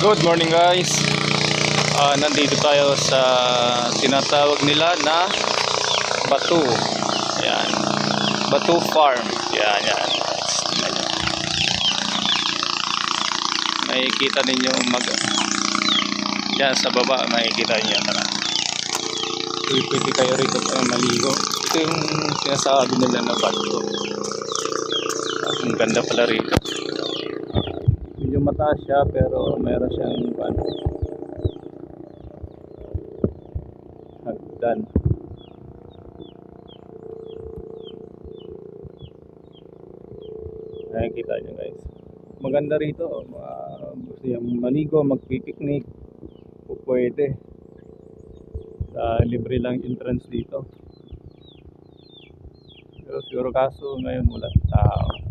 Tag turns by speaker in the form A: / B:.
A: Good morning guys. Nandito tayo sa tinatawag nila na Batu. Yan. Batu Farm. Yan. Tingnan nyo. Makikita ninyo yan sa baba, makikita nyo. Tara. Pwede kayo rito maligo. Ito yung sinasabi nila na Batu. Ang ganda pala rito. Medyo mataas siya pero meron siyang hagdan. Nakikita nyo guys, maganda rito. Gusto yung maligo, magpipiknik, pwede. Libre lang entrance dito, pero siguro kaso ngayon wala tao.